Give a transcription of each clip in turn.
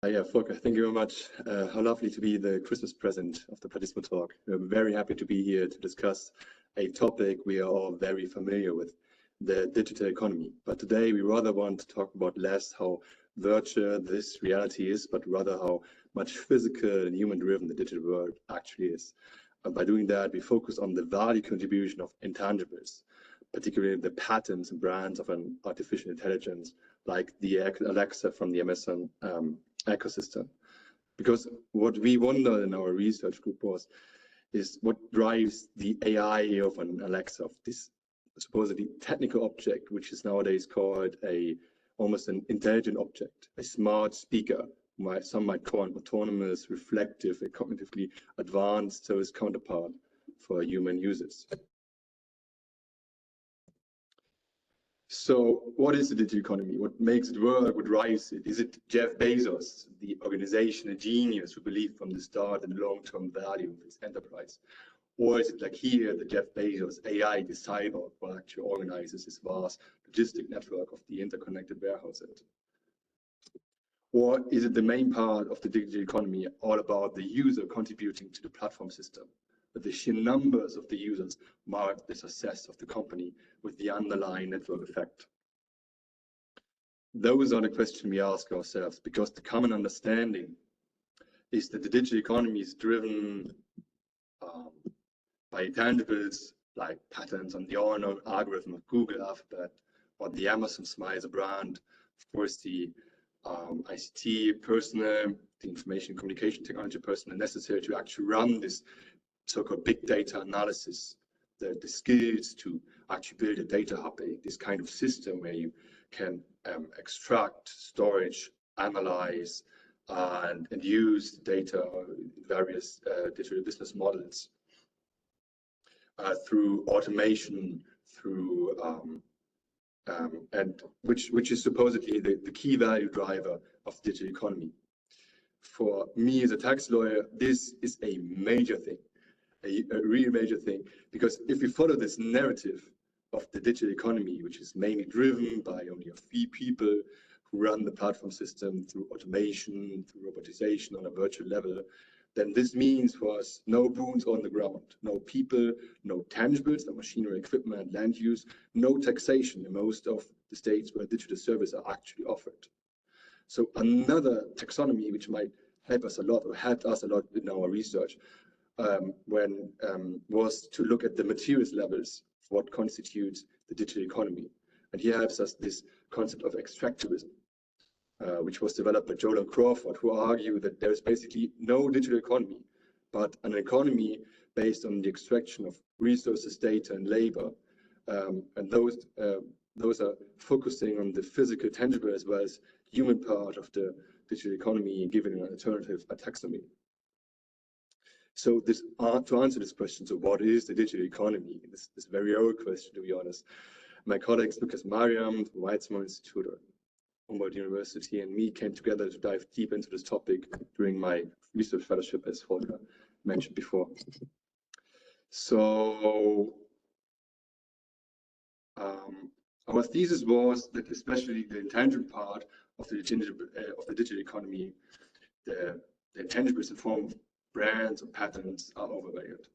Yeah, Volker, thank you very much. How lovely to be the Christmas present of the participant talk. We're very happy to be here to discuss a topic we are all very familiar with, the digital economy. But today we rather want to talk about less how virtual this reality is, but rather how much physical and human-driven the digital world actually is. And by doing that, we focus on the value contribution of intangibles, particularly the patents and brands of an artificial intelligence, like the Alexa from the Amazon ecosystem. Because what we wondered in our research group is what drives the AI of an Alexa, of this supposedly technical object, which is nowadays called almost an intelligent object, a smart speaker. Some might call it autonomous, reflective, and cognitively advanced service counterpart for human users. So what is the digital economy? What makes it work? What drives it? Is it Jeff Bezos, the organization, a genius who believed from the start in the long-term value of its enterprise? Or is it like here, the Jeff Bezos AI, the cyborg, who actually organizes this vast logistic network of the interconnected warehouses? Or is it the main part of the digital economy all about the user contributing to the platform system? But the sheer numbers of the users mark the success of the company with the underlying network effect. Those are the questions we ask ourselves, because the common understanding is that the digital economy is driven by intangibles like patents on the all-known algorithm of Google, Alphabet, or the Amazon Smile brand. Of course, the ICT personnel, the information communication technology personnel necessary to actually run this so-called big data analysis, the skills to actually build a data hub, this kind of system where you can extract, storage, analyze, and use data in various digital business models through automation, through and which is supposedly the key value driver of the digital economy. For me as a tax lawyer, this is a major thing. A really major thing, because if we follow this narrative of the digital economy, which is mainly driven by only a few people who run the platform system through automation, through robotization on a virtual level, then this means for us no boots on the ground, no people, no tangibles, no machinery, equipment, land use, no taxation in most of the states where digital services are actually offered. So another taxonomy which might help us a lot, or helped us a lot in our research, was to look at the materials levels of what constitutes the digital economy. And here helps us this concept of extractivism, which was developed by Joel and Crawford, who argue that there is basically no digital economy, but an economy based on the extraction of resources, data, and labor. And those are focusing on the physical, tangible, as well as human part of the digital economy, giving an alternative taxonomy. So to answer this question, so what is the digital economy? This very old question, to be honest. My colleagues Lukas, Mariam, from Weizenbaum Institute, Humboldt University, and me came together to dive deep into this topic during my research fellowship, as Volker mentioned before. So our thesis was that especially the intangible part of the digital economy, the intangibles in form of brands or patents, are overvalued.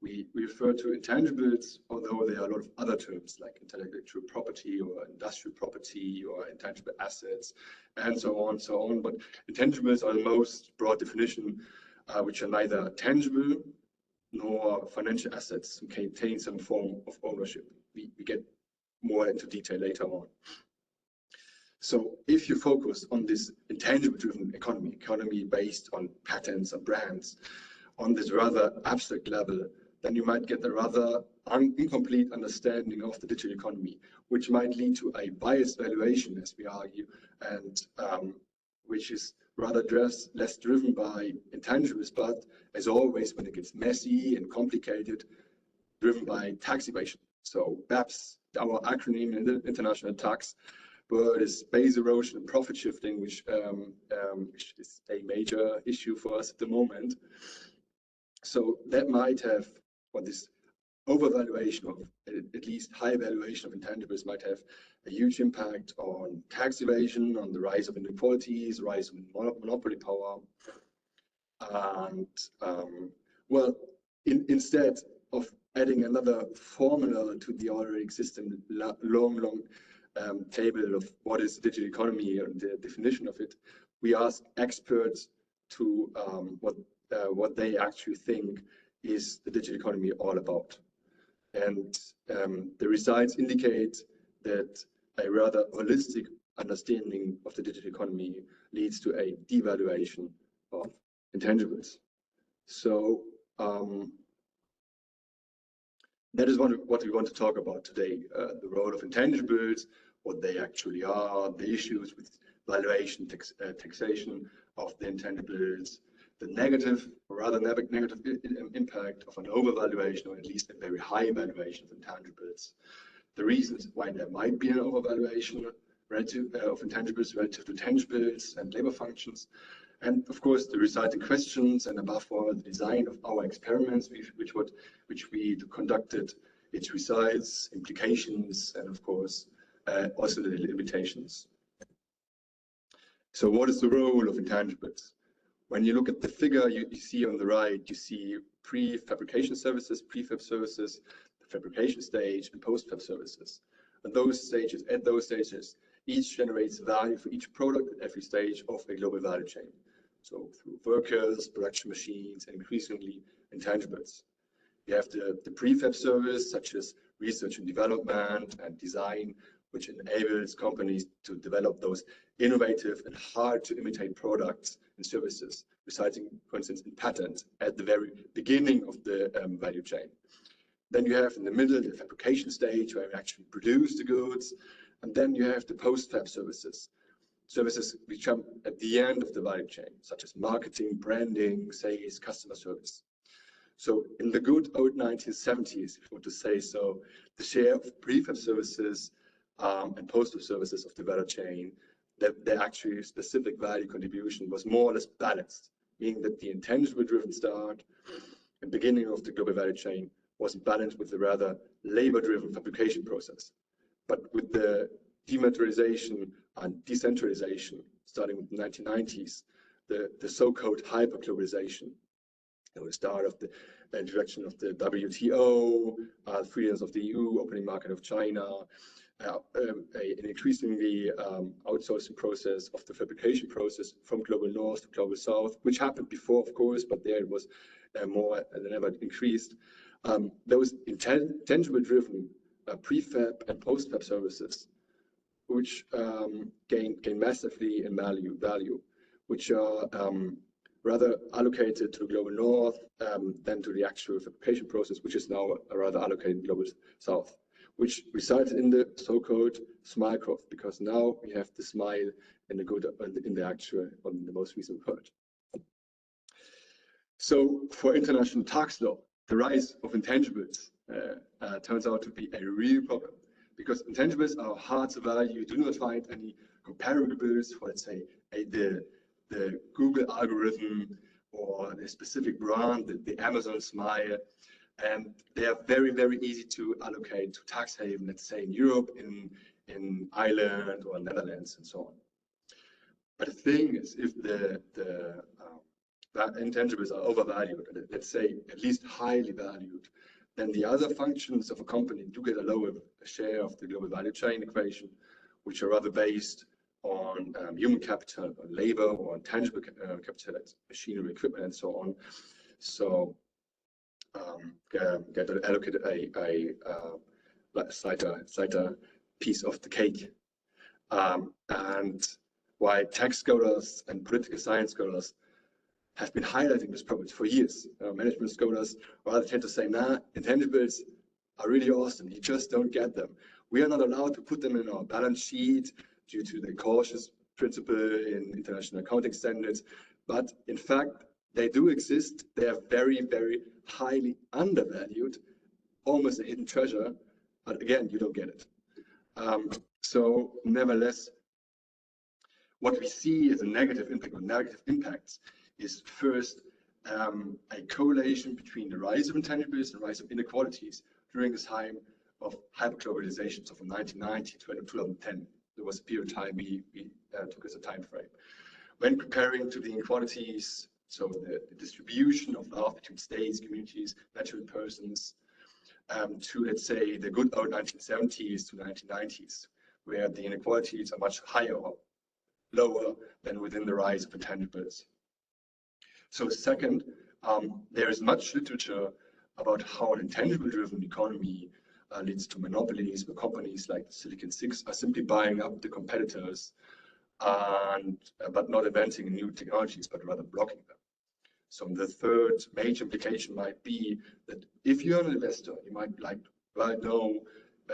We refer to intangibles, although there are a lot of other terms like intellectual property or industrial property or intangible assets, and so on. But intangibles are the most broad definition, which are neither tangible nor financial assets and contain some form of ownership. We get more into detail later on. So if you focus on this intangible-driven economy based on patents and brands, on this rather abstract level, then you might get a rather incomplete understanding of the digital economy, which might lead to a biased valuation, as we argue, and which is rather less driven by intangibles, but as always, when it gets messy and complicated, driven by tax evasion. So BEPS, our acronym in the international tax, but is base erosion and profit shifting, which is a major issue for us at the moment. So that might have, or this overvaluation of at least high valuation of intangibles might have a huge impact on tax evasion, on the rise of inequalities, rise of monopoly power. And well, instead of adding another formula to the already existing long table of what is digital economy and the definition of it, we ask experts to what they actually think is the digital economy all about. And the results indicate that a rather holistic understanding of the digital economy leads to a devaluation of intangibles. So that is what we want to talk about today, the role of intangibles, what they actually are, the issues with valuation, taxation of the intangibles, the negative, or rather negative impact of an overvaluation, or at least a very high valuation of intangibles, the reasons why there might be an overvaluation of intangibles relative to tangibles and labor functions, and of course the resulting questions, and above all the design of our experiments which we conducted, its results, implications, and of course also the limitations. So what is the role of intangibles? When you look at the figure you see on the right, you see pre-fabrication services, prefab services, the fabrication stage, and post-fab services. At those stages, each generates value for each product at every stage of a global value chain. So through workers, production machines, and increasingly intangibles. You have the prefab service, such as research and development and design, which enables companies to develop those innovative and hard to imitate products and services, resulting, for instance, in patents at the very beginning of the value chain. Then you have in the middle the fabrication stage, where we actually produce the goods, and then you have the post-fab services which come at the end of the value chain, such as marketing, branding, sales, customer service. So in the good old 1970s, if you want to say so, the share of prefab services and post-fab services of the value chain, their actually specific value contribution was more or less balanced, meaning that the intangible-driven start and beginning of the global value chain was balanced with the rather labor-driven fabrication process. But with the dematerialization and decentralization, starting with the 1990s, the so-called hyper-globalization, the start of the introduction of the WTO, freedoms of the EU, opening market of China, an increasingly outsourcing process of the fabrication process from global north to global south, which happened before, of course, but there it was more than ever increased. Those intangible-driven prefab and post-fab services, which gain massively in value, which are rather allocated to the global north than to the actual fabrication process, which is now rather allocated to global south, which resulted in the so-called smile growth, because now we have the smile in the good, in the actual, on the most recent world. So for international tax law, the rise of intangibles turns out to be a real problem, because intangibles are hard to value. You do not find any comparables for, let's say, the Google algorithm or the specific brand, the Amazon smile, and they are very, very easy to allocate to tax haven, let's say in Europe, in Ireland or Netherlands, and so on. But the thing is, if the intangibles are overvalued, let's say at least highly valued, then the other functions of a company do get a lower share of the global value chain equation, which are rather based on human capital, on labor, or on tangible capital, like machinery, equipment, and so on. So get allocated a slighter piece of the cake. And why tax scholars and political science scholars have been highlighting this problem for years. Management scholars rather tend to say, nah, intangibles are really awesome, you just don't get them. We are not allowed to put them in our balance sheet due to the cautious principle in international accounting standards. But in fact, they do exist. They are very, very highly undervalued, almost a hidden treasure. But again, you don't get it. So nevertheless, what we see as a negative impact or negative impacts is first a correlation between the rise of intangibles and rise of inequalities during this time of hyperglobalization. So from 1990 to 2010, there was a period of time we took as a time frame. When comparing to the inequalities, so the distribution of wealth between states, communities, natural persons, to, let's say, the good old 1970s to 1990s, where the inequalities are much higher or lower than within the rise of intangibles. So second, there is much literature about how an intangible-driven economy leads to monopolies, where companies like Silicon Six are simply buying up the competitors, and but not inventing new technologies, but rather blocking them. So the third major implication might be that if you're an investor, you might know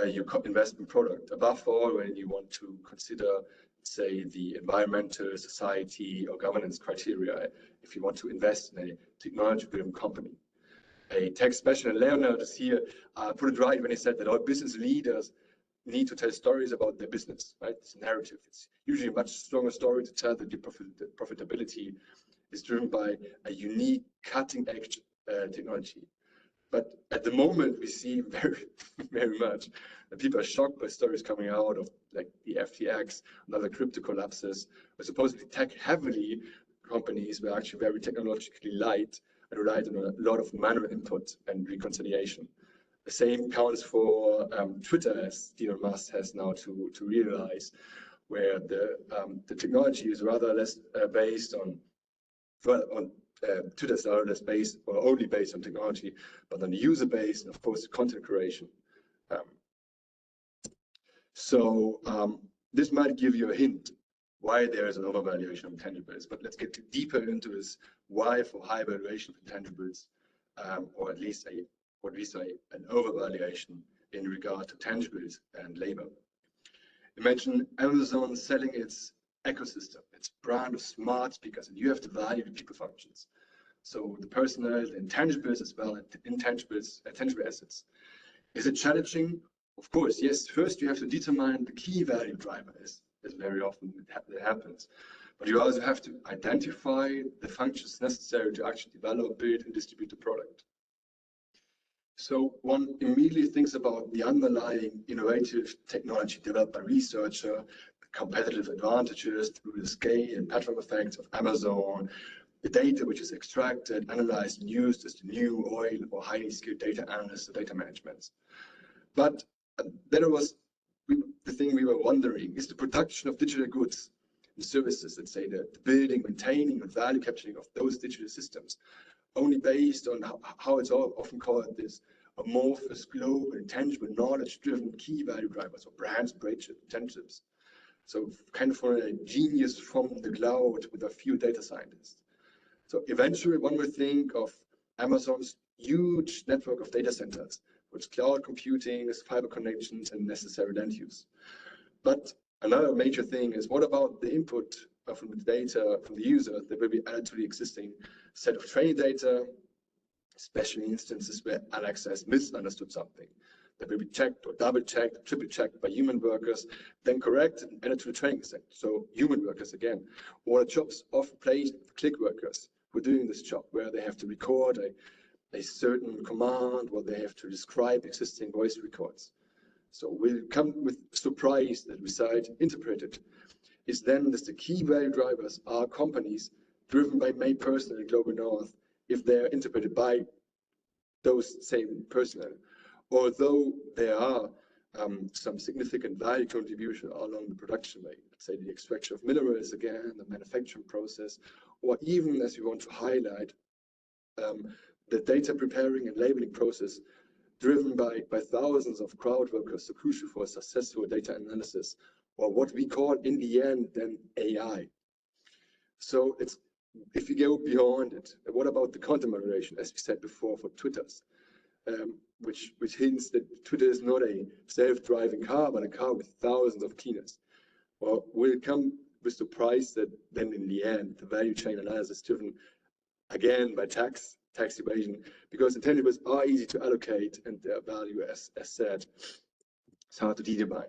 your investment product. Above all, when you want to consider, say, the environmental, society, or governance criteria, if you want to invest in a technology-driven company. A tech specialist, Leonard, is here, put it right when he said that our business leaders need to tell stories about their business, right? It's a narrative. It's usually a much stronger story to tell that the profitability is driven by a unique cutting-edge technology. But at the moment, we see very much that people are shocked by stories coming out of like the FTX and other crypto collapses, where supposedly tech-heavily companies were actually very technologically light and relied on a lot of manual input and reconciliation. The same counts for Twitter, as Elon Musk has now to realize, where the technology is rather less based on Twitter's are less based or only based on technology, but on the user base and of course content creation. This might give you a hint why there is an overvaluation of intangibles, but let's get deeper into this why for high valuation of intangibles, or at least what we say an overvaluation in regard to tangibles and labor. Imagine Amazon selling its ecosystem, its brand of smart speakers, and you have to value the people functions. So the personnel, the intangibles as well, and the intangibles, tangible assets. Is it challenging? Of course, yes. First, you have to determine the key value driver, as very often it happens. But you also have to identify the functions necessary to actually develop, build, and distribute the product. So one immediately thinks about the underlying innovative technology developed by researcher, the competitive advantages through the scale and platform effects of Amazon, the data which is extracted, analyzed, and used as the new oil or highly skilled data analysts or data management. But then it was the thing we were wondering, is the production of digital goods and services, let's say the building, maintaining, and value capturing of those digital systems, only based on how it's often called this amorphous, global, intangible, knowledge-driven key value drivers, or brands, intangibles. So kind of for a genius from the cloud with a few data scientists. So eventually one will think of Amazon's huge network of data centers, with cloud computing, fiber connections, and necessary land use. But another major thing is, what about the input from the data from the user that will be added to the existing set of training data, especially instances where Alexa has misunderstood something that will be checked or double checked, triple checked by human workers, then corrected and added to the training set. So human workers again, or jobs often placed with click workers who are doing this job, where they have to record a certain command, or they have to describe existing voice records. So we'll come with surprise that recite interpreted is then that the key value drivers are companies driven by main personnel in global north if they're interpreted by those same personnel. Although there are some significant value contribution along the production way, let's say the extraction of minerals again, the manufacturing process, or even as we want to highlight the data preparing and labeling process driven by thousands of crowd workers, so crucial for successful data analysis, or what we call in the end then AI. So it's, if you go beyond it, what about the content moderation, as we said before, for Twitters, which hints that Twitter is not a self-driving car, but a car with thousands of cleaners. Well, we'll come with the price that then in the end, the value chain analysis is driven again by tax evasion, because intangibles are easy to allocate and their value, as said, it's hard to determine.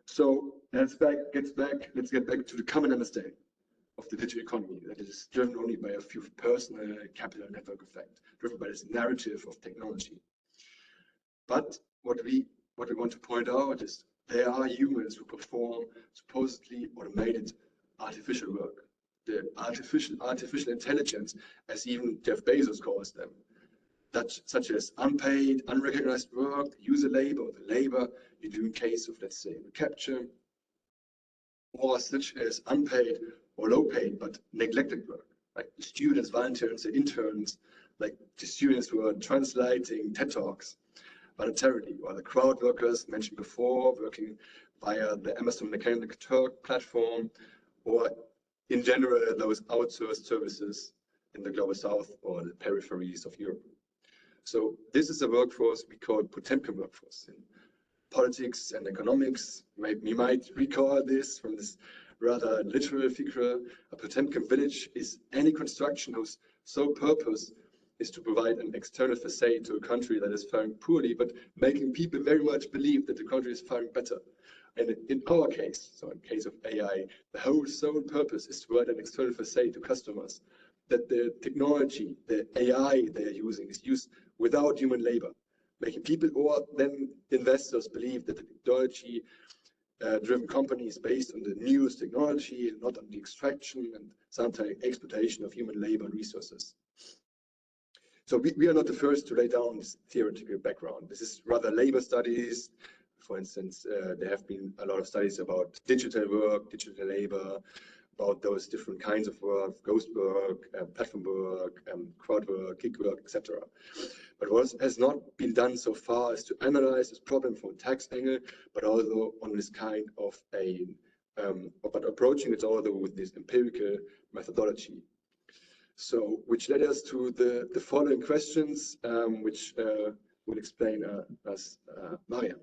So let's get back to the common understanding of the digital economy that is driven only by a few personal capital network effect, driven by this narrative of technology. But what we what we want to point out is there are humans who perform supposedly automated artificial work. The artificial intelligence, as even Jeff Bezos calls them, such as unpaid, unrecognized work, user labor, or the labor you do in case of, let's say, recapture, or such as unpaid or low paid but neglected work, like the students, volunteers, and interns, like the students who are translating TED Talks voluntarily, or the crowd workers mentioned before, working via the Amazon Mechanical Turk platform, or in general, those outsourced services in the Global South or the peripheries of Europe. So this is a workforce we call Potemkin workforce. In politics and economics, we might recall this from this rather literal figure. A Potemkin village is any construction whose sole purpose is to provide an external facade to a country that is faring poorly, but making people very much believe that the country is faring better. And in our case, so in case of AI, the whole sole purpose is to provide an external facade to customers, that the technology, the AI they're using is used without human labor, making people or then investors believe that the technology driven companies based on the newest technology and not on the extraction and sometimes exploitation of human labor and resources. So we are not the first to lay down this theoretical background. This is rather labor studies. For instance, there have been a lot of studies about digital work, digital labor, about those different kinds of work, ghost work, platform work, crowd work, gig work, etc. But what has not been done so far is to analyze this problem from a tax angle, but also on this kind of but approaching it also with this empirical methodology. So, which led us to the following questions, which will explain us Mariam.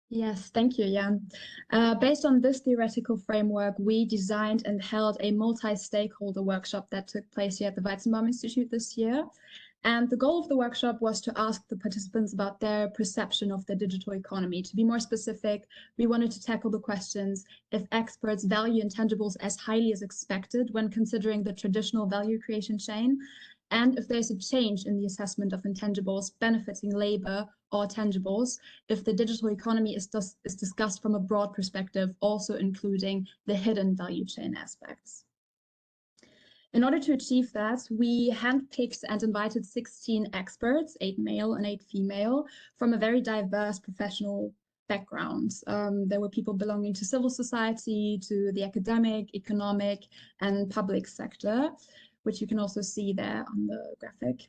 Yes, thank you, Jan. Based on this theoretical framework, we designed and held a multi-stakeholder workshop that took place here at the Weizenbaum Institute this year. And the goal of the workshop was to ask the participants about their perception of the digital economy. To be more specific, we wanted to tackle the questions if experts value intangibles as highly as expected when considering the traditional value creation chain, and if there's a change in the assessment of intangibles benefiting labor or tangibles, if the digital economy is discussed from a broad perspective, also including the hidden value chain aspects. In order to achieve that, we handpicked and invited 16 experts, 8 male and 8 female, from a very diverse professional background. There were people belonging to civil society, to the academic, economic, and public sector, which you can also see there on the graphic.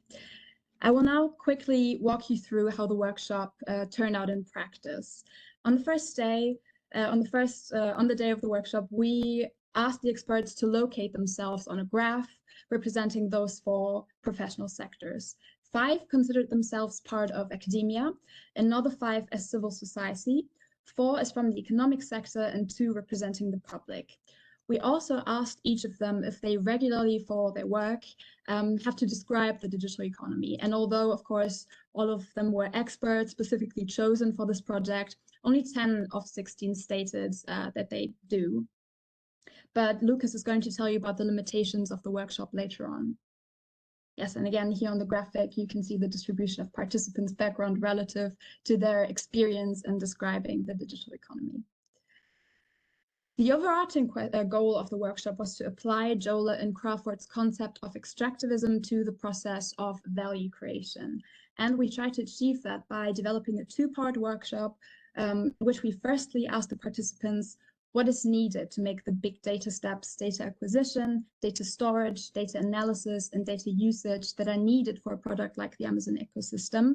I will now quickly walk you through how the workshop turned out in practice. On the first day, on the day of the workshop, we asked the experts to locate themselves on a graph representing those 4 professional sectors. 5 considered themselves part of academia, another 5 as civil society, 4 as from the economic sector, and 2 representing the public. We also asked each of them if they regularly, for their work, have to describe the digital economy. And although, of course, all of them were experts specifically chosen for this project, only 10 of 16 stated that they do. But Lukas is going to tell you about the limitations of the workshop later on. Yes, and again, here on the graphic, you can see the distribution of participants' background relative to their experience in describing the digital economy. The overarching goal of the workshop was to apply Jola and Crawford's concept of extractivism to the process of value creation. And we tried to achieve that by developing a 2-part workshop, which we firstly asked the participants what is needed to make the big data steps, data acquisition, data storage, data analysis, and data usage that are needed for a product like the Amazon ecosystem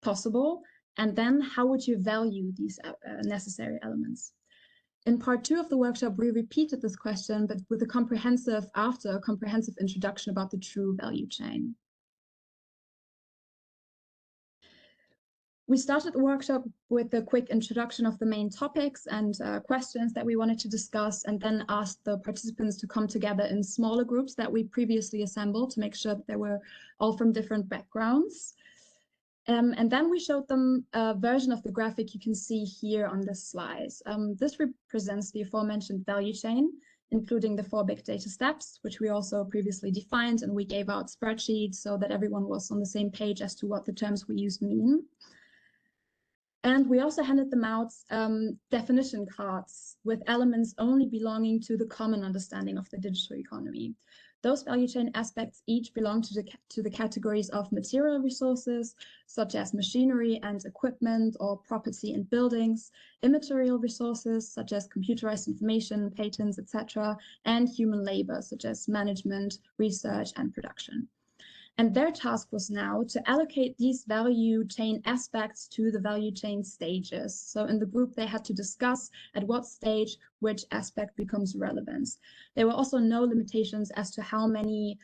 possible, and then how would you value these necessary elements? In part 2 of the workshop, we repeated this question, but with a comprehensive introduction about the true value chain. We started the workshop with a quick introduction of the main topics and questions that we wanted to discuss, and then asked the participants to come together in smaller groups that we previously assembled to make sure that they were all from different backgrounds. And then we showed them a version of the graphic you can see here on this slide. This represents the aforementioned value chain. including the 4 big data steps, which we also previously defined, and we gave out spreadsheets so that everyone was on the same page as to what the terms we used mean. And we also handed them out definition cards with elements only belonging to the common understanding of the digital economy. Those value chain aspects each belong to the categories of material resources, such as machinery and equipment or property and buildings, immaterial resources, such as computerized information, patents, etc., and human labor, such as management, research, and production. And their task was now to allocate these value chain aspects to the value chain stages. So in the group, they had to discuss at what stage which aspect becomes relevant. There were also no limitations as to how many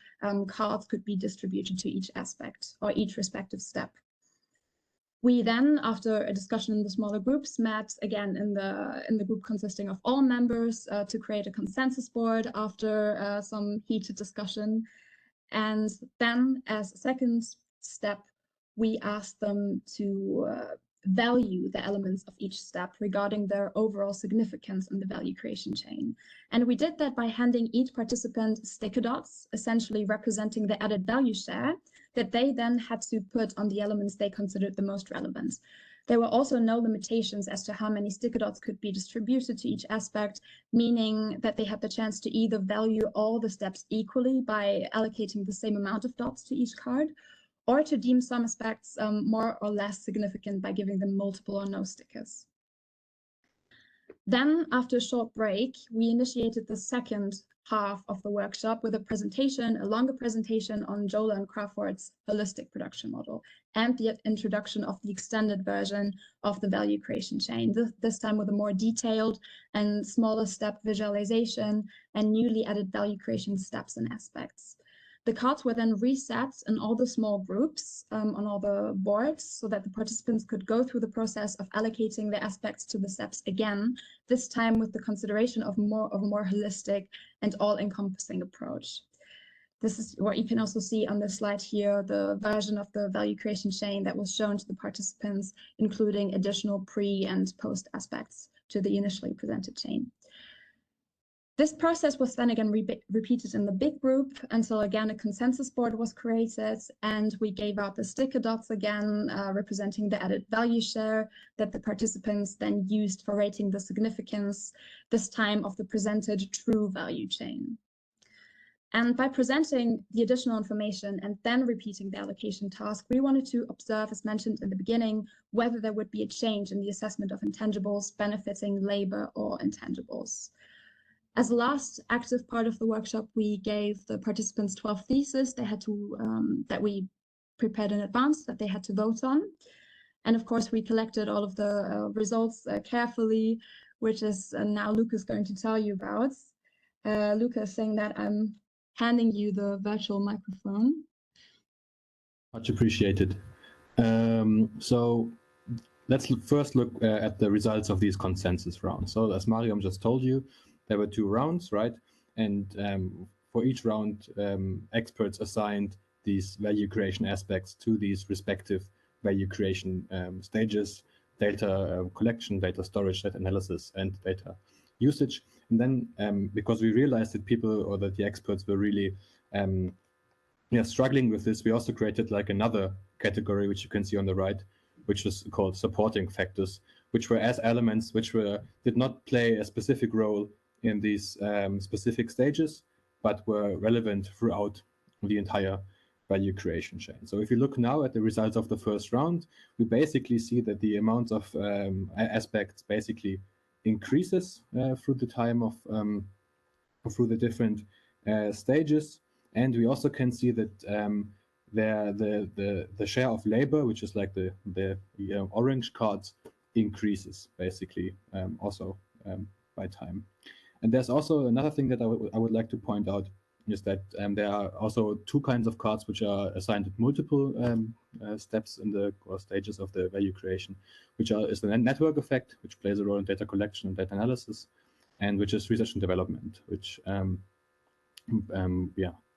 cards could be distributed to each aspect or each respective step. We then, after a discussion in the smaller groups, met again in the group consisting of all members to create a consensus board after some heated discussion. And then, as a second step, we asked them to value the elements of each step regarding their overall significance in the value creation chain. And we did that by handing each participant sticker dots, essentially representing the added value share that they then had to put on the elements they considered the most relevant. There were also no limitations as to how many sticker dots could be distributed to each aspect, meaning that they had the chance to either value all the steps equally by allocating the same amount of dots to each card, or to deem some aspects more or less significant by giving them multiple or no stickers. Then, after a short break, we initiated the second half of the workshop with a longer presentation on Jola and Crawford's holistic production model and the introduction of the extended version of the value creation chain, this time with a more detailed and smaller step visualization and newly added value creation steps and aspects. The cards were then reset in all the small groups on all the boards so that the participants could go through the process of allocating the aspects to the steps again, this time with the consideration of a more holistic and all-encompassing approach. This is what you can also see on the slide here, the version of the value creation chain that was shown to the participants, including additional pre and post aspects to the initially presented chain. This process was then again repeated in the big group until again a consensus board was created, and we gave out the sticker dots again, representing the added value share that the participants then used for rating the significance, this time of the presented true value chain. And by presenting the additional information and then repeating the allocation task, we wanted to observe, as mentioned in the beginning, whether there would be a change in the assessment of intangibles benefiting labor or intangibles. As a last active part of the workshop, we gave the participants 12 theses they had to, that we prepared in advance that they had to vote on. And of course, we collected all of the results carefully, which is now Lukas going to tell you about. Lukas, saying that I'm handing you the virtual microphone. Much appreciated. So let's first look at the results of these consensus rounds. So as Mariam just told you, there were 2 rounds, right? And for each round, experts assigned these value creation aspects to these respective value creation stages: data collection, data storage, data analysis, and data usage. And then because we realized that people, or that the experts were really struggling with this, we also created like another category, which you can see on the right, which was called supporting factors, which were as elements which did not play a specific role in these specific stages, but were relevant throughout the entire value creation chain. So if you look now at the results of the first round, we basically see that the amount of aspects basically increases through the time of through the different stages, and we also can see that the share of labor, which is like the orange cards, increases basically also by time. And there's also another thing that I would like to point out, is that there are also 2 kinds of cards which are assigned at multiple steps in the stages of the value creation, which is the network effect, which plays a role in data collection and data analysis, and which is research and development, which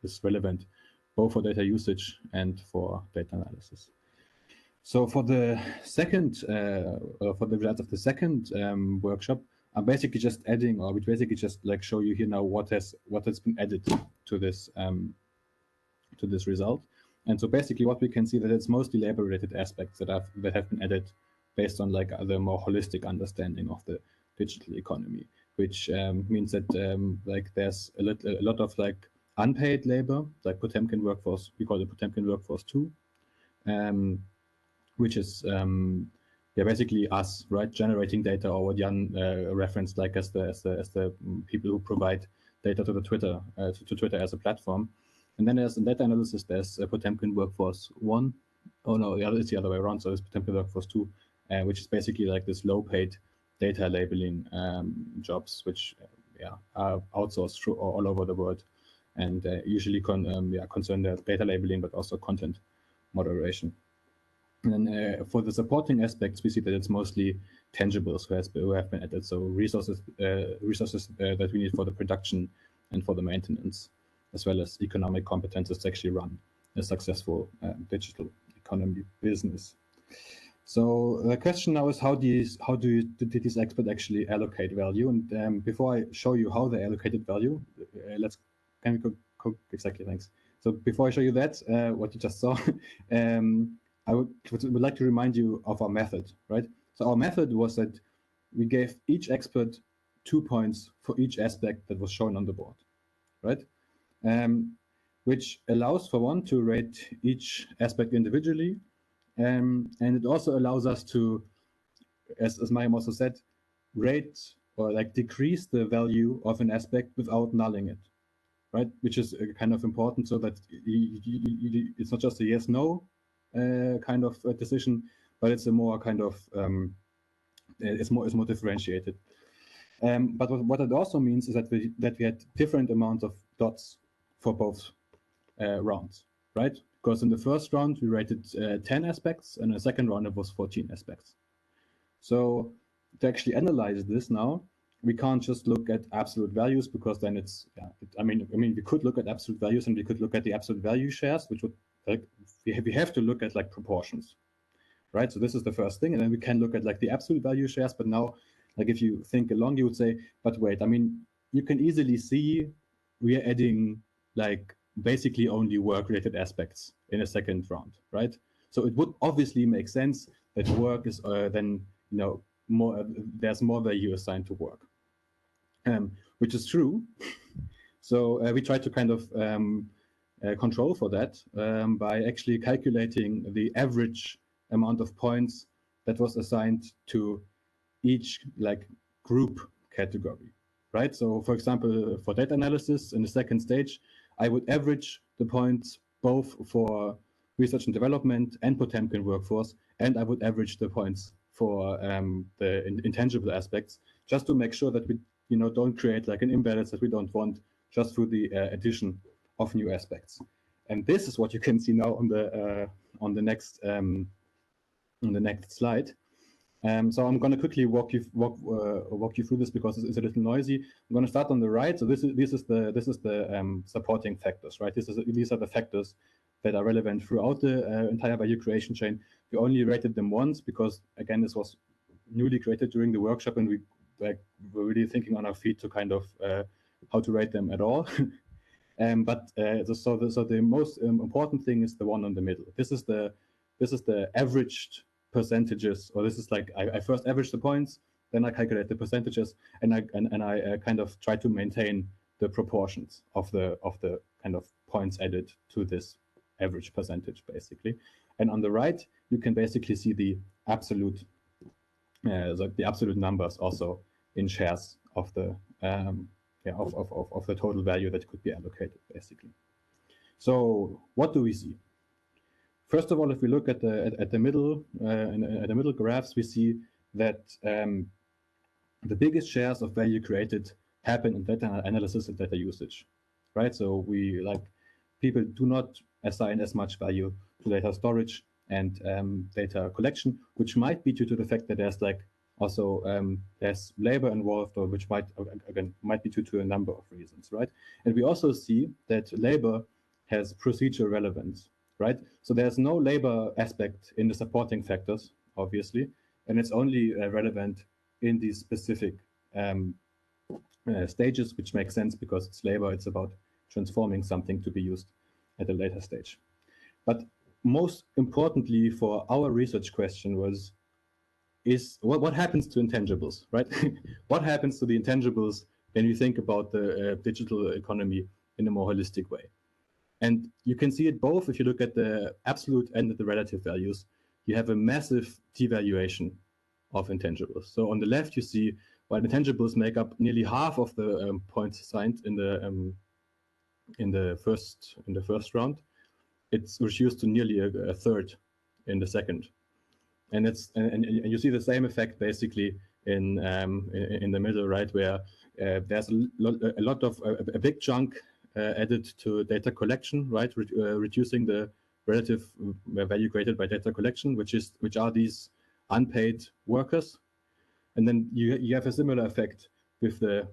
is relevant both for data usage and for data analysis. So for the second, for the results of the second workshop, I'm basically just adding, or we basically just like show you here now what has been added to this result. And so basically what we can see that it's mostly labor-related aspects that have been added based on like the more holistic understanding of the digital economy, which means that like there's a lot of like unpaid labor, like Potemkin workforce. We call it Potemkin workforce 2, which is basically us, right, generating data, or what Jan referenced like as the people who provide data to the Twitter to Twitter as a platform. And then there's in data analysis, there's Potemkin workforce 1. Oh no, it's the other way around. So it's Potemkin workforce 2, which is basically like this low-paid data labeling jobs, which are outsourced all over the world, and usually concern the data labeling, but also content moderation. And then for the supporting aspects, we see that it's mostly tangibles who have been added. So resources that we need for the production and for the maintenance, as well as economic competences to actually run a successful digital economy business. So the question now is did these experts actually allocate value? And before I show you how they allocated value, exactly, thanks. So before I show you that, what you just saw, I would like to remind you of our method, right? So our method was that we gave each expert 2 points for each aspect that was shown on the board, right? Which allows for one to rate each aspect individually. And it also allows us to, as Mariam also said, rate or like decrease the value of an aspect without nulling it, right? Which is kind of important, so that it's not just a yes/no kind of decision, but it's a more kind of it's more differentiated. But what it also means is that we had different amounts of dots for both rounds, right? Because in the first round we rated 10 aspects, and in the second round it was 14 aspects. So to actually analyze this now, we can't just look at absolute values, because then it's I mean we could look at absolute values, and we could look at the absolute value shares, which would like we have to look at like proportions, right? So this is the first thing, and then we can look at like the absolute value shares. But now, like if you think along, you would say, but wait, I mean, you can easily see we are adding like basically only work-related aspects in a second round, right? So it would obviously make sense that work is then more there's more value assigned to work, which is true. So we try to kind of control for that by actually calculating the average amount of points that was assigned to each like group category, right? So for example, for data analysis in the second stage, I would average the points both for research and development and Potemkin workforce, and I would average the points for the intangible aspects, just to make sure that we don't create like an imbalance that we don't want, just through the addition of new aspects. And this is what you can see now on the next slide. So I'm going to quickly walk you through this, because it's a little noisy. I'm going to start on the right. So this is the supporting factors, right? These are the factors that are relevant throughout the entire value creation chain. We only rated them once because, again, this was newly created during the workshop, and we were really thinking on our feet to kind of how to rate them at all. But the most important thing is the one on the middle. This is the averaged percentages, or this is like I first average the points, then I calculate the percentages, and I kind of try to maintain the proportions of the kind of points added to this average percentage, basically. And on the right, you can basically see the absolute numbers also in shares of the of the total value that could be allocated, basically. So what do we see? First of all, if we look at the middle graphs, we see that the biggest shares of value created happen in data analysis and data usage, right? So people do not assign as much value to data storage and data collection, which might be due to the fact that there's there's labor involved, or which might be due to a number of reasons, right? And we also see that labor has procedural relevance, right? So there's no labor aspect in the supporting factors, obviously, and it's only relevant in these specific stages, which makes sense because it's labor. It's about transforming something to be used at a later stage. But most importantly for our research question is what happens to intangibles, right? What happens to the intangibles when you think about the digital economy in a more holistic way? And you can see it both if you look at the absolute and at the relative values. You have a massive devaluation of intangibles. So on the left, you see while intangibles make up nearly half of the points assigned in the first round, it's reduced to nearly a third in the second. And you see the same effect basically in the middle, right, where there's a big chunk added to data collection, right, reducing the relative value created by data collection, which are these unpaid workers. And then you have a similar effect with the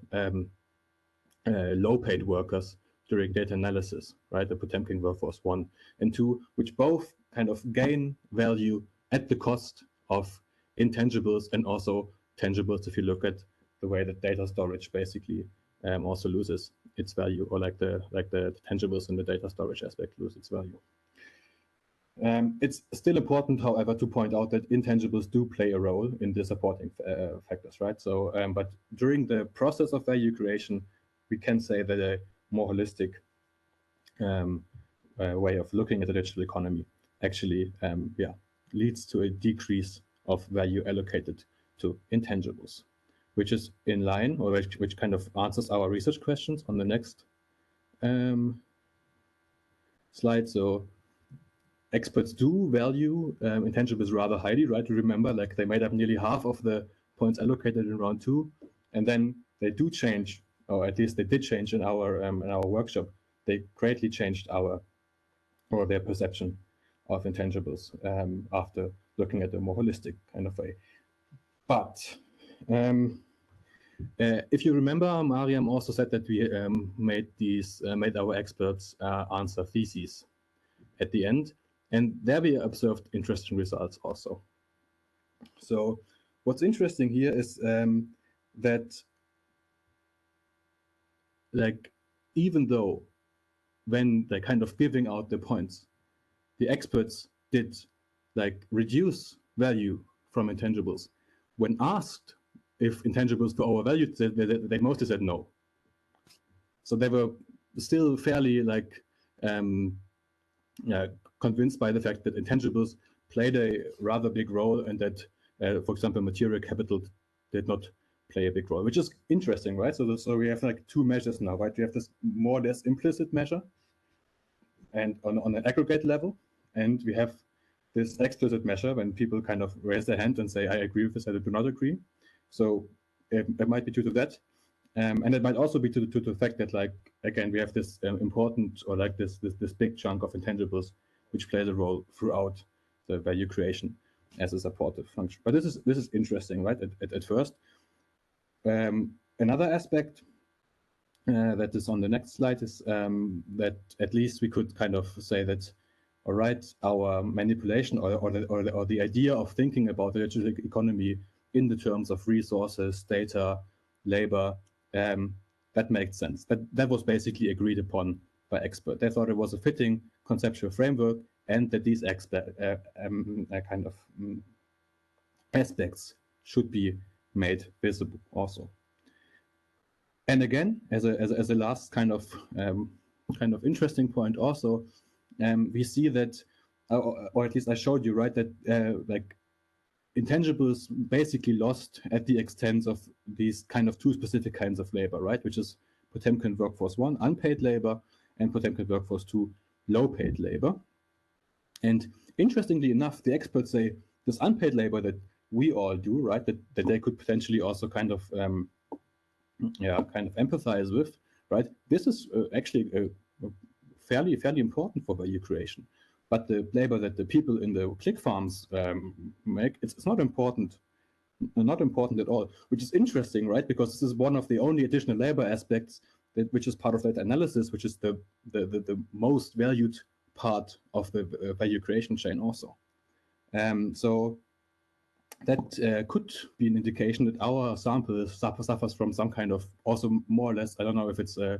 low-paid workers during data analysis, right, the Potemkin workforce 1 and 2, which both kind of gain value at the cost of intangibles and also tangibles, if you look at the way that data storage basically also loses its value, or like the tangibles in the data storage aspect lose its value. It's still important, however, to point out that intangibles do play a role in the supporting factors, right? So, but during the process of value creation, we can say that a more holistic way of looking at the digital economy actually, leads to a decrease of value allocated to intangibles, which is in line, or which kind of answers our research questions on the next slide. So experts do value intangibles rather highly, right? Remember, like they made up nearly half of the points allocated in round 2, and then they do change, or at least they did change in our workshop. They greatly changed their perception of intangibles after looking at a more holistic kind of way. But if you remember, Mariam also said that we made our experts answer theses at the end, and there we observed interesting results also. So what's interesting here is that, like, even though when they're kind of giving out the points, the experts did like reduce value from intangibles, when asked if intangibles were overvalued, they mostly said no. So they were still fairly like convinced by the fact that intangibles played a rather big role, and that, for example, material capital did not play a big role, which is interesting, right? So we have like two measures now, right? We have this more or less implicit measure, and on an aggregate level, and we have this explicit measure when people kind of raise their hand and say, I agree with this, I do not agree. So it might be due to that. And it might also be to the fact that, like, again, we have this important, or like this big chunk of intangibles, which plays a role throughout the value creation as a supportive function. But this is interesting, right? At first, another aspect that is on the next slide is that at least we could kind of say that, all right, our manipulation or the idea of thinking about the digital economy in the terms of resources, data, labor, that makes sense. That was basically agreed upon by experts. They thought it was a fitting conceptual framework, and that these aspects should be made visible also. And again, as a last kind of interesting point also, we see that, or at least I showed you, right, that like intangibles basically lost at the expense of these kind of two specific kinds of labor, right, which is Potemkin workforce 1, unpaid labor, and Potemkin workforce 2, low-paid labor. And interestingly enough, the experts say this unpaid labor that we all do, right, that they could potentially also kind of empathize with, right? This is actually fairly important for value creation. But the labor that the people in the click farms make, it's not important at all, which is interesting, right? Because this is one of the only additional labor aspects which is part of that analysis, which is the most valued part of the value creation chain also. So that could be an indication that our sample suffers from some kind of, also more or less, I don't know if it's a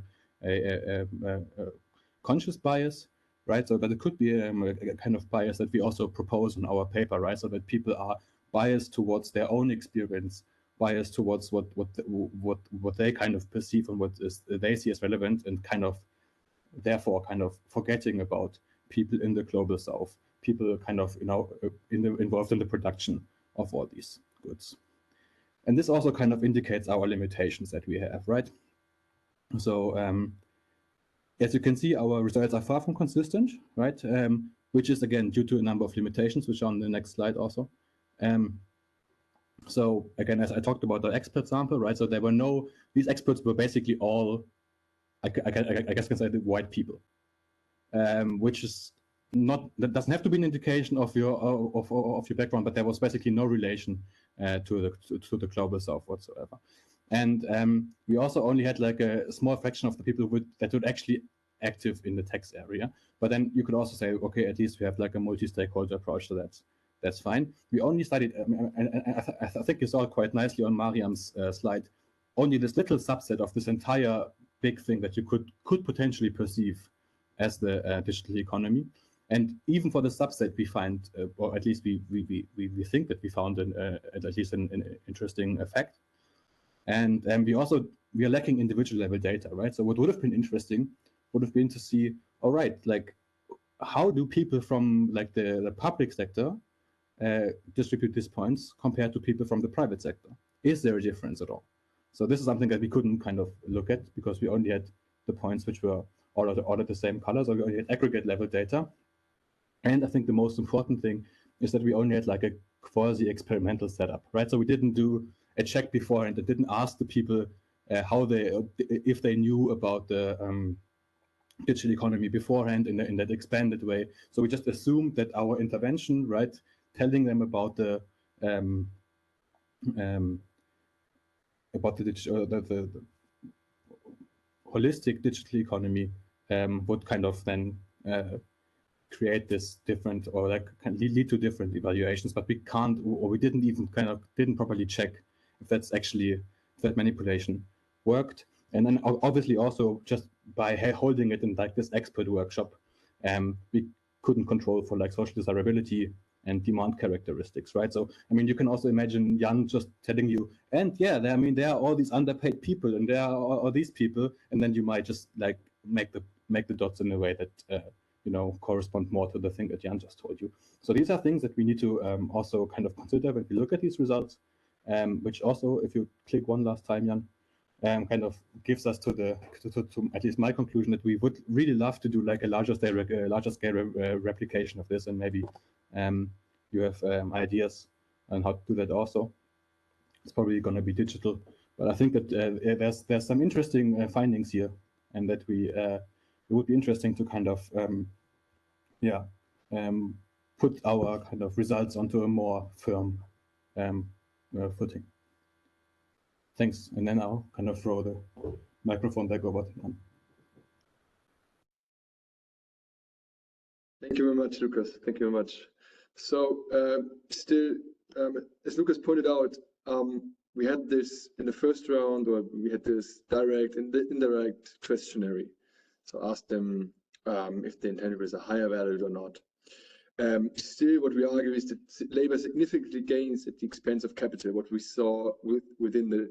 conscious bias, right? So that it could be a kind of bias that we also propose in our paper, right? So that people are biased towards their own experience, biased towards what they kind of perceive and what they see as relevant, and kind of therefore kind of forgetting about people in the global south, people kind of involved in the production of all these goods. And this also kind of indicates our limitations that we have, right? So as you can see, our results are far from consistent, right? Which is again due to a number of limitations, which are on the next slide also. So again, as I talked about the expert sample, right? So there were these experts were basically all, I guess I can say, the white people, which is not, that doesn't have to be an indication of your background, but there was basically no relation to the global south whatsoever. And we also only had like a small fraction of the people that would actually active in the text area. But then you could also say, okay, at least we have like a multi-stakeholder approach, so that's fine. We only studied, I think you saw it quite nicely on Mariam's slide, only this little subset of this entire big thing that you could potentially perceive as the digital economy. And even for the subset, we find, or at least we think that we found at least an interesting effect. And we are lacking individual level data, right? So what would have been interesting would have been to see, all right, like how do people from like the public sector distribute these points compared to people from the private sector? Is there a difference at all? So this is something that we couldn't kind of look at because we only had the points which were all of the same color. So we only had aggregate level data. And I think the most important thing is that we only had like a quasi experimental setup, right? So we didn't do a check beforehand and didn't ask the people if they knew about the digital economy beforehand in that expanded way. So we just assumed that our intervention, right, telling them about the holistic digital economy would kind of then create this different, or like can lead to different evaluations, but we can't, or we didn't properly check if that manipulation worked. And then obviously also just by holding it in like this expert workshop, we couldn't control for like social desirability and demand characteristics, right? So, I mean, you can also imagine Jan just telling you, and yeah, there are all these underpaid people and there are all these people, and then you might just like make the dots in a way that, correspond more to the thing that Jan just told you. So these are things that we need to also kind of consider when we look at these results, which also, if you click one last time, Jan, kind of gives us to at least my conclusion that we would really love to do like a larger scale replication of this, and maybe you have ideas on how to do that also. It's probably going to be digital, but I think that there's some interesting findings here, and that it would be interesting to kind of put our kind of results onto a more firm footing. Thanks, and then I'll kind of throw the microphone back over to Jan. Thank you very much, Lukas. Thank you very much. So still, as Lukas pointed out, we had this in the first round, or we had this direct and indirect questionnaire. So ask them if the intangibles are higher valued or not. Still, what we argue is that labor significantly gains at the expense of capital, what we saw within the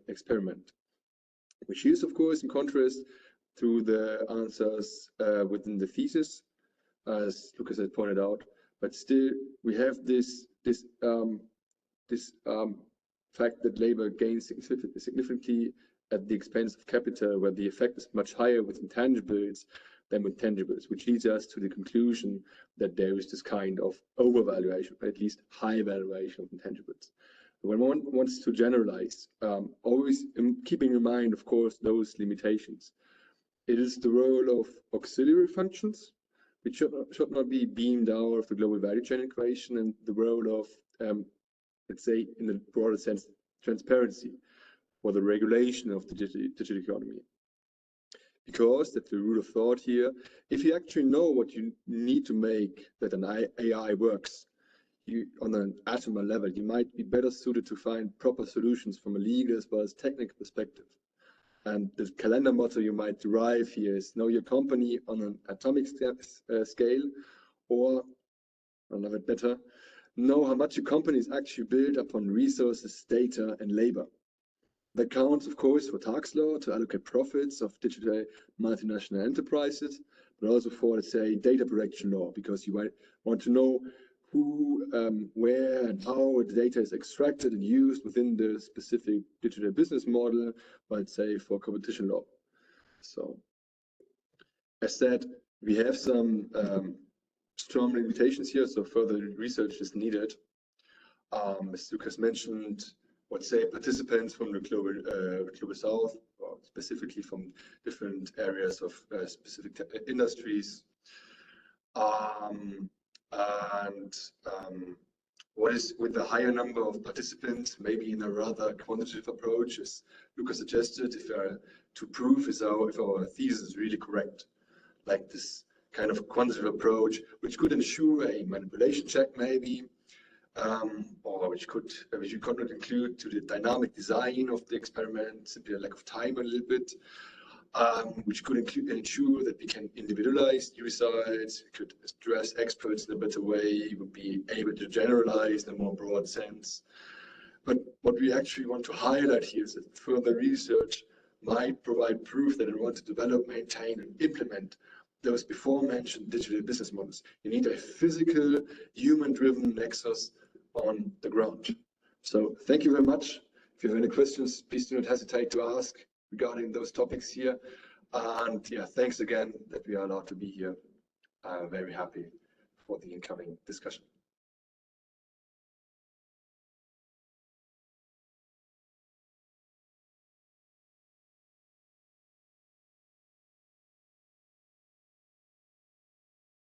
experiment, which is, of course, in contrast to the answers within the thesis, as Lukas had pointed out. But still, we have this fact that labor gains significantly at the expense of capital, where the effect is much higher with intangibles than with tangibles, which leads us to the conclusion that there is this kind of overvaluation, or at least high valuation of intangibles. When one wants to generalize, always keeping in mind, of course, those limitations. It is the role of auxiliary functions, which should not be beamed out of the global value chain equation, and the role of, let's say, in the broader sense, transparency, or the regulation of the digital economy. Because that's the rule of thought here. If you actually know what you need to make that an AI works, on an atomic level, you might be better suited to find proper solutions from a legal as well as technical perspective. And the calendar motto you might derive here is know your company on an atomic scale, or another better, know how much your company is actually built upon resources, data, and labor. That counts, of course, for tax law to allocate profits of digital multinational enterprises, but also for, let's say, data protection law, because you might want to know who, where, and how the data is extracted and used within the specific digital business model, let's say, for competition law. So, as said, we have some strong limitations here, so further research is needed. As Lukas mentioned, let's say participants from the global south, or specifically from different areas of specific industries. What is with the higher number of participants, maybe in a rather quantitative approach, as Lukas suggested, if to prove if our thesis is really correct, like this kind of quantitative approach, which could ensure a manipulation check maybe, or which you could not include to the dynamic design of the experiment, simply a lack of time a little bit, which could ensure that we can individualize the results, we could address experts in a better way, we would be able to generalize in a more broad sense. But what we actually want to highlight here is that further research might provide proof that in order to develop, maintain, and implement those before mentioned digital business models, you need a physical, human-driven nexus on the ground. So thank you very much. If you have any questions, please do not hesitate to ask regarding those topics here. And yeah, thanks again that we are allowed to be here. Very happy for the incoming discussion.